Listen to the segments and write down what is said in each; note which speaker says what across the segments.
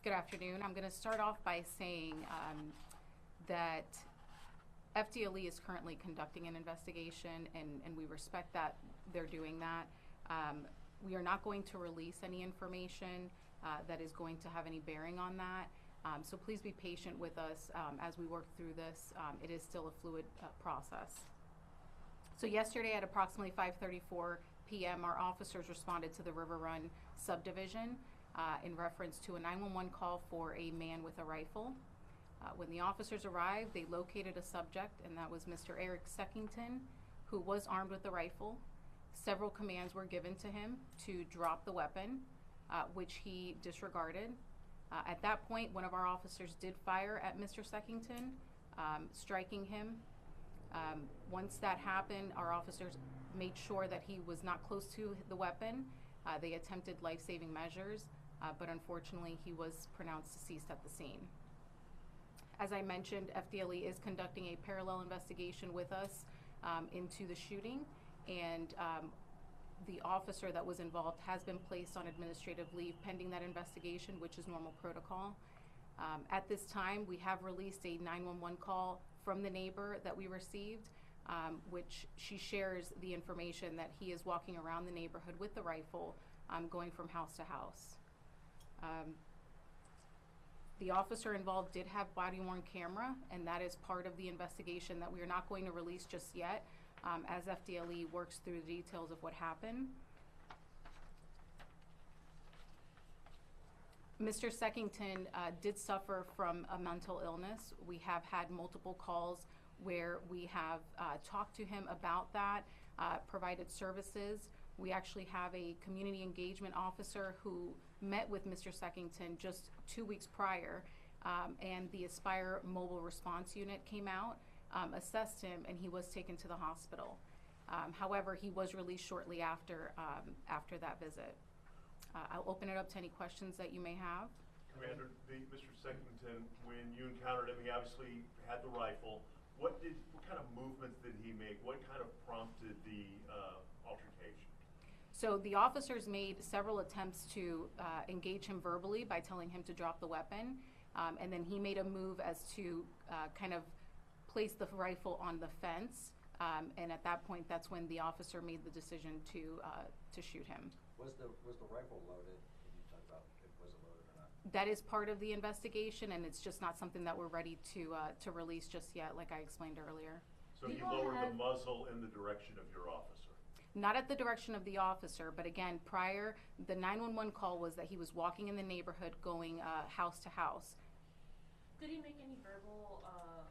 Speaker 1: Good afternoon. I'm going to start off by saying that FDLE is currently conducting an investigation, and we respect that they're doing that. We are not going to release any information that is going to have any bearing on that. So please be patient with us as we work through this. It is still a fluid process. So yesterday at approximately 5:34 p.m., our officers responded to the River Run subdivision in reference to a 911 call for a man with a rifle. When the officers arrived, they located a subject, and that was Mr. Eric Seckington, who was armed with a rifle. Several commands were given to him to drop the weapon, which he disregarded. At that point, one of our officers did fire at Mr. Seckington, striking him. Once that happened, our officers made sure that he was not close to the weapon. They attempted life-saving measures, but unfortunately he was pronounced deceased at the scene. As I mentioned, FDLE is conducting a parallel investigation with us into the shooting, and the officer that was involved has been placed on administrative leave pending that investigation, which is normal protocol. At this time, we have released a 911 call from the neighbor that we received, which she shares the information that he is walking around the neighborhood with the rifle, going from house to house. The officer involved did have body-worn camera, and that is part of the investigation that we are not going to release just yet as FDLE works through the details of what happened. Mr. Seckington did suffer from a mental illness. We have had multiple calls where we have talked to him about that, provided services. We actually have a community engagement officer who met with Mr. Seckington just 2 weeks prior, and the Aspire Mobile Response Unit came out, assessed him, and he was taken to the hospital. However, he was released shortly after that visit. I'll open it up to any questions that you may have.
Speaker 2: Commander, Mr. Seckington, when you encountered him, he obviously had the rifle. What kind of movements did he make? What kind of prompted the altercation?
Speaker 1: So the officers made several attempts to engage him verbally by telling him to drop the weapon, and then he made a move as to kind of place the rifle on the fence, and at that point, that's when the officer made the decision to shoot him.
Speaker 3: Was the rifle loaded? Can you talk about was it loaded or not?
Speaker 1: That is part of the investigation, and it's just not something that we're ready to release just yet, like I explained earlier.
Speaker 2: So you lowered the muzzle in the direction of your officer?
Speaker 1: Not at the direction of the officer, but again, prior, the 911 call was that he was walking in the neighborhood going house to house.
Speaker 4: Did he make any verbal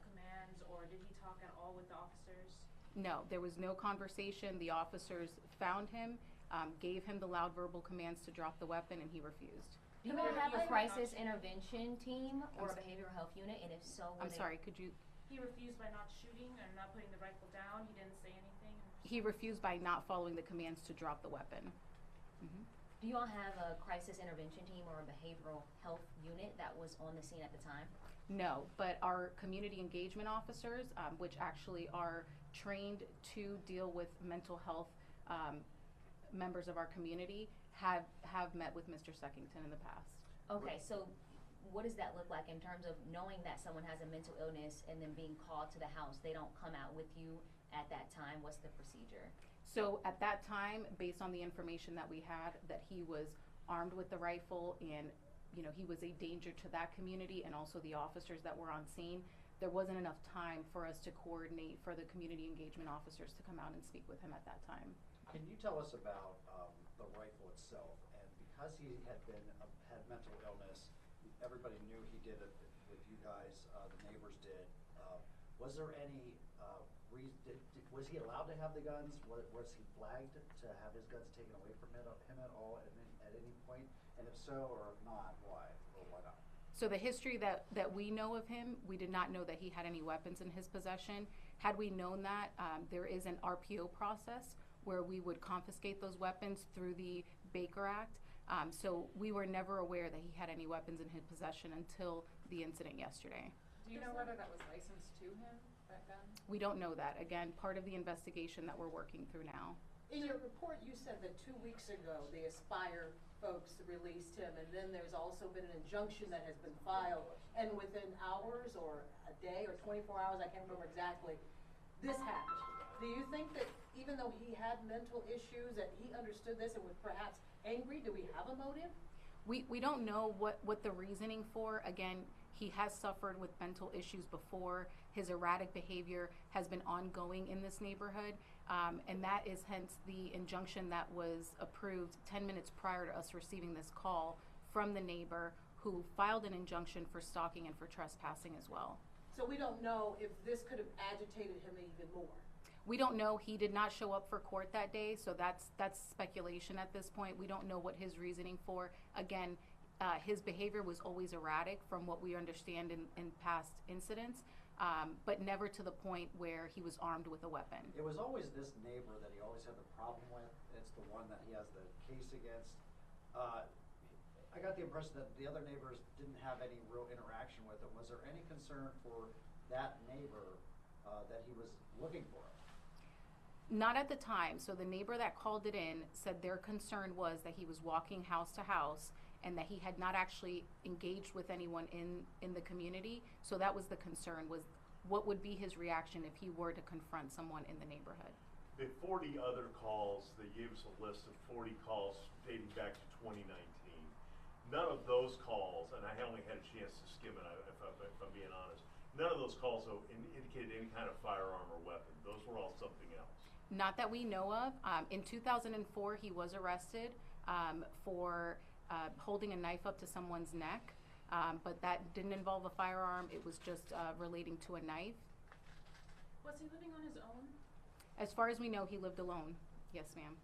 Speaker 4: commands, or did he talk at all with the officers?
Speaker 1: No, there was no conversation. The officers found him, gave him the loud verbal commands to drop the weapon, and he refused.
Speaker 5: Do you have a crisis intervention team or a behavioral health unit, and if so,
Speaker 1: I'm sorry, could you?
Speaker 4: He refused by not shooting or not putting the rifle down. He didn't say anything.
Speaker 1: He refused by not following the commands to drop the weapon. Mm-hmm.
Speaker 5: Do you all have a crisis intervention team or a behavioral health unit that was on the scene at the time?
Speaker 1: No, but our community engagement officers, which actually are trained to deal with mental health members of our community, have met with Mr. Seckington in the past.
Speaker 5: Okay, so what does that look like in terms of knowing that someone has a mental illness and then being called to the house? They don't come out with you at that time. What's the procedure?
Speaker 1: So at that time, based on the information that we had, that he was armed with the rifle and he was a danger to that community and also the officers that were on scene, there wasn't enough time for us to coordinate for the community engagement officers to come out and speak with him at that time.
Speaker 3: Can you tell us about the rifle itself? And because he had mental illness, everybody knew he did it with you guys. The neighbors did. Was there any reason? Was he allowed to have the guns? Was he flagged to have his guns taken away from him at all at any point? And if so, or if not, why or why not?
Speaker 1: So the history that we know of him, we did not know that he had any weapons in his possession. Had we known that, there is an RPO process where we would confiscate those weapons through the Baker Act. So we were never aware that he had any weapons in his possession until the incident yesterday.
Speaker 6: Do you know whether that was licensed to him, that gun?
Speaker 1: We don't know that. Again, part of the investigation that we're working through now.
Speaker 6: In your report, you said that 2 weeks ago, the Aspire folks released him, and then there's also been an injunction that has been filed, and within hours or a day or 24 hours, I can't remember exactly, this happened. Do you think that even though he had mental issues, that he understood this and was perhaps angry? Do we have a motive?
Speaker 1: We don't know what the reasoning for. Again, he has suffered with mental issues before. His erratic behavior has been ongoing in this neighborhood, and that is hence the injunction that was approved 10 minutes prior to us receiving this call from the neighbor who filed an injunction for stalking and for trespassing as well.
Speaker 6: So we don't know if this could have agitated him even more.
Speaker 1: We don't know. He did not show up for court that day, so that's speculation at this point. We don't know what his reasoning for. Again, his behavior was always erratic from what we understand in past incidents, but never to the point where he was armed with a weapon.
Speaker 3: It was always this neighbor that he always had the problem with. It's the one that he has the case against. I got the impression that the other neighbors didn't have any real interaction with him. Was there any concern for that neighbor that he was looking for?
Speaker 1: Not at the time. So the neighbor that called it in said their concern was that he was walking house to house and that he had not actually engaged with anyone in the community. So that was the concern, was what would be his reaction if he were to confront someone in the neighborhood.
Speaker 2: The 40 other calls, they gave us a list of 40 calls dating back to 2019. None of those calls, and I only had a chance to skim it if I'm being honest, none of those calls indicated any kind of firearm or weapon. Those were all something else.
Speaker 1: Not that we know of. In 2004, he was arrested for holding a knife up to someone's neck, but that didn't involve a firearm. It was just relating to a knife.
Speaker 4: Was he living on his own?
Speaker 1: As far as we know, he lived alone. Yes, ma'am.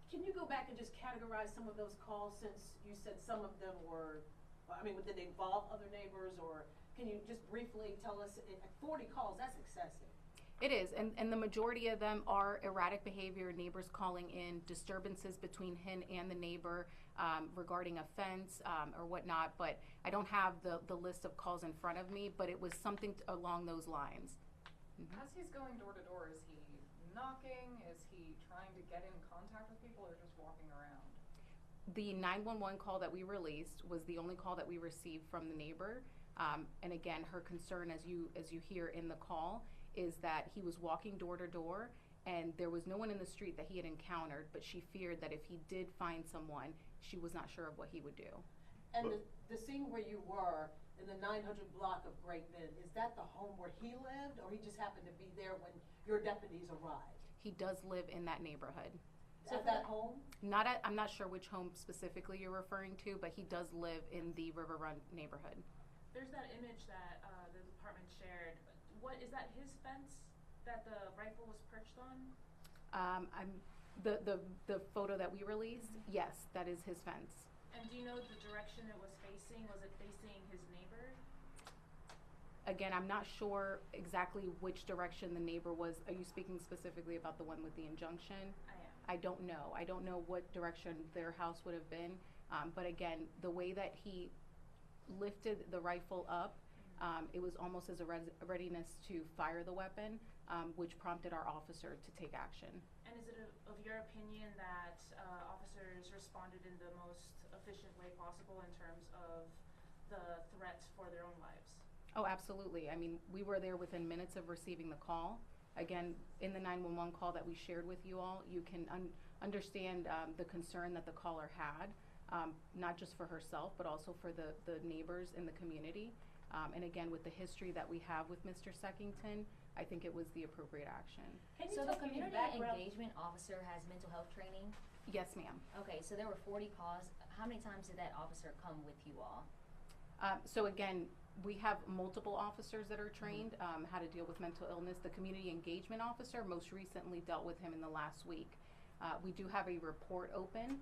Speaker 6: Can you go back and just categorize some of those calls, since you said some of them were, I mean, did they involve other neighbors, or can you just briefly tell us, 40 calls, that's excessive.
Speaker 1: It is, and the majority of them are erratic behavior, neighbors calling in, disturbances between him and the neighbor regarding a fence or whatnot, but I don't have the list of calls in front of me, but it was something along those lines. Mm-hmm.
Speaker 7: As he's going door to door, is he knocking? Is he trying to get in contact with people, or just walking around?
Speaker 1: The 911 call that we released was the only call that we received from the neighbor, and again, her concern, as you hear in the call, is that he was walking door to door and there was no one in the street that he had encountered, but she feared that if he did find someone, she was not sure of what he would do.
Speaker 6: And the scene where you were in the 900 block of Great Bend, is that the home where he lived, or he just happened to be there when your deputies arrived?
Speaker 1: He does live in that neighborhood.
Speaker 6: At that home?
Speaker 1: I'm not sure which home specifically you're referring to, but he does live in the River Run neighborhood.
Speaker 4: There's that image that the department shared. What is that, his fence that the rifle was perched on?
Speaker 1: The photo that we released, yes, that is his fence.
Speaker 4: And do you know the direction it was facing? Was it facing his neighbor?
Speaker 1: Again, I'm not sure exactly which direction the neighbor was. Are you speaking specifically about the one with the injunction?
Speaker 4: I am.
Speaker 1: I don't know. I don't know what direction their house would have been. But again, the way that he lifted the rifle up, it was almost as a readiness to fire the weapon, which prompted our officer to take action.
Speaker 4: And is it of your opinion that officers responded in the most efficient way possible in terms of the threats for their own lives?
Speaker 1: Oh, absolutely. I mean, we were there within minutes of receiving the call. Again, in the 911 call that we shared with you all, you can understand the concern that the caller had, not just for herself, but also for the neighbors in the community. And again, with the history that we have with Mr. Seckington, I think it was the appropriate action.
Speaker 5: So the community engagement officer has mental health training?
Speaker 1: Yes, ma'am.
Speaker 5: Okay, so there were 40 calls. How many times did that officer come with you all?
Speaker 1: So again, we have multiple officers that are trained how to deal with mental illness. The community engagement officer most recently dealt with him in the last week. We do have a report open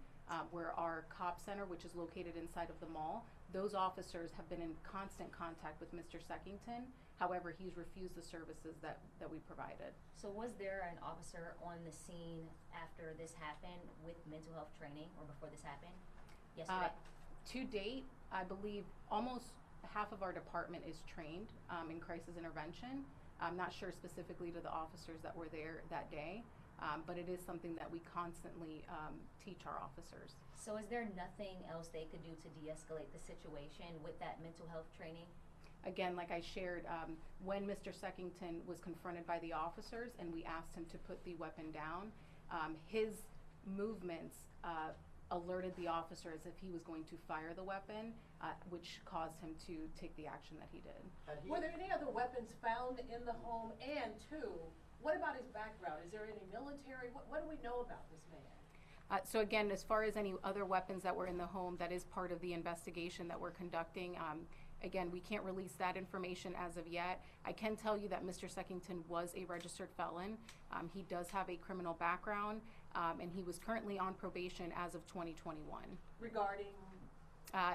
Speaker 1: where our COP center, which is located inside of the mall, those officers have been in constant contact with Mr. Seckington. However, he's refused the services that we provided.
Speaker 5: So was there an officer on the scene after this happened with mental health training, or before this happened? Yesterday?
Speaker 1: To date, I believe almost half of our department is trained in crisis intervention. I'm not sure specifically to the officers that were there that day, but it is something that we constantly teach our officers.
Speaker 5: So is there nothing else they could do to de-escalate the situation with that mental health training?
Speaker 1: Again, like I shared, when Mr. Seckington was confronted by the officers and we asked him to put the weapon down, his movements alerted the officer as if he was going to fire the weapon, which caused him to take the action that he did.
Speaker 6: Were there any other weapons found in the home? And two, what about his background? Is there any military? What do we know about this man?
Speaker 1: So again, as far as any other weapons that were in the home, that is part of the investigation that we're conducting. Again, we can't release that information as of yet. I can tell you that Mr. Seckington was a registered felon. He does have a criminal background, and he was currently on probation as of 2021.
Speaker 6: Regarding?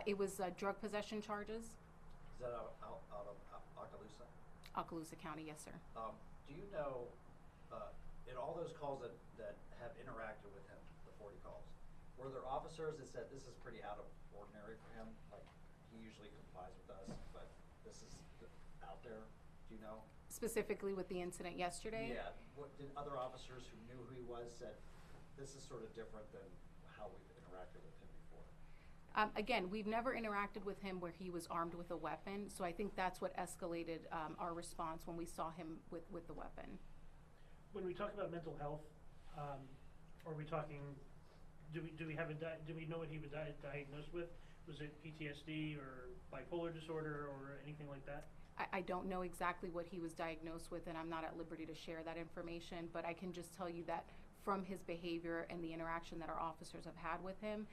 Speaker 1: It was drug possession charges.
Speaker 3: Is that out of Okaloosa?
Speaker 1: Okaloosa County, yes, sir.
Speaker 3: Do you know, in all those calls that have interacted with him, the 40 calls, were there officers that said this is pretty out of ordinary for him? Like, he usually complies with us, but this is out there. Do you know?
Speaker 1: Specifically with the incident yesterday?
Speaker 3: Yeah. What did other officers who knew who he was said this is sort of different than how we've interacted with him before?
Speaker 1: Again, we've never interacted with him where he was armed with a weapon, so I think that's what escalated our response when we saw him with the weapon.
Speaker 8: When we talk about mental health, are we talking? Do we know what he was diagnosed with? Was it PTSD or bipolar disorder or anything like that?
Speaker 1: I don't know exactly what he was diagnosed with, and I'm not at liberty to share that information, but I can just tell you that from his behavior and the interaction that our officers have had with him,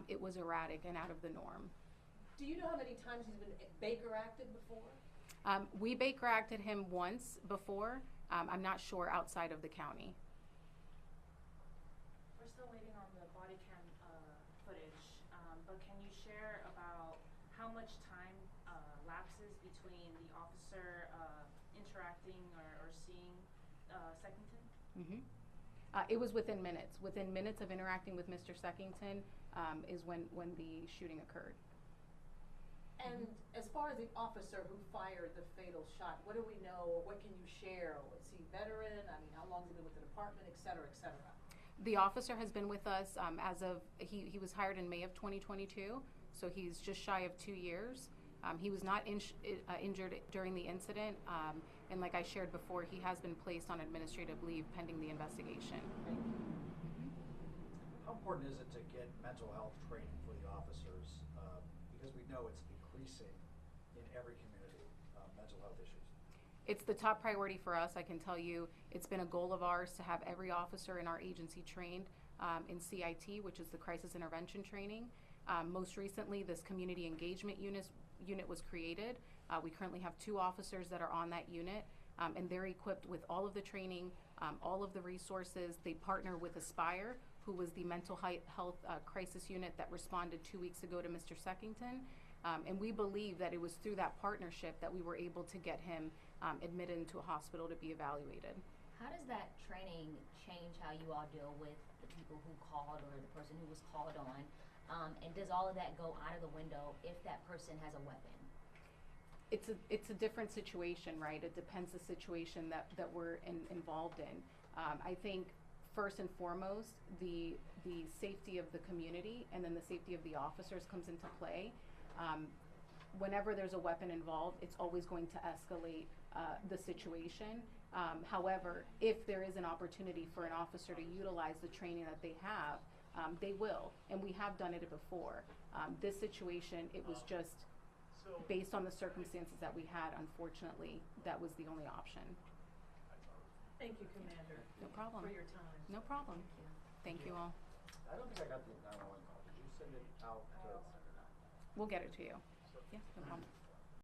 Speaker 1: it was erratic and out of the norm.
Speaker 6: Do you know how many times he's been Baker acted before?
Speaker 1: We Baker acted him once before. I'm not sure outside of the county.
Speaker 4: We're still waiting on the body cam footage, but can you share about how much time lapses between the officer interacting or seeing Seckington?
Speaker 1: Mm-hmm. It was within minutes. Within minutes of interacting with Mr. Seckington is when the shooting occurred.
Speaker 6: And as far as the officer who fired the fatal shot, what do we know, or what can you share? Was he veteran? I mean, how long has he been with the department, et cetera, et cetera?
Speaker 1: The officer has been with us as of, he was hired in May of 2022, so he's just shy of 2 years. He was not injured during the incident, and like I shared before, he has been placed on administrative leave pending the investigation.
Speaker 3: How important is it to get mental health training for the officers? Because we know it's increasing in every community, mental health issues.
Speaker 1: It's the top priority for us. I can tell you it's been a goal of ours to have every officer in our agency trained in CIT, which is the Crisis Intervention Training. Most recently, this community engagement unit was created. We currently have 2 officers that are on that unit, and they're equipped with all of the training, all of the resources. They partner with Aspire, who was the mental health crisis unit that responded 2 weeks ago to Mr. Seckington. And we believe that it was through that partnership that we were able to get him admitted into a hospital to be evaluated.
Speaker 5: How does that training change how you all deal with the people who called or the person who was called on? And does all of that go out of the window if that person has a weapon?
Speaker 1: It's a different situation, right? It depends the situation that we're involved in. I think first and foremost, the safety of the community and then the safety of the officers comes into play. Whenever there's a weapon involved, it's always going to escalate the situation. However, if there is an opportunity for an officer to utilize the training that they have, they will, and we have done it before. This situation, it was just based on the circumstances that we had, unfortunately, that was the only option.
Speaker 6: Thank you, Commander.
Speaker 1: No problem.
Speaker 6: For your time.
Speaker 1: No problem. Thank you all.
Speaker 3: I don't think I got the 911 call. Did you send it out to?
Speaker 1: We'll get it to you. Yeah, no problem.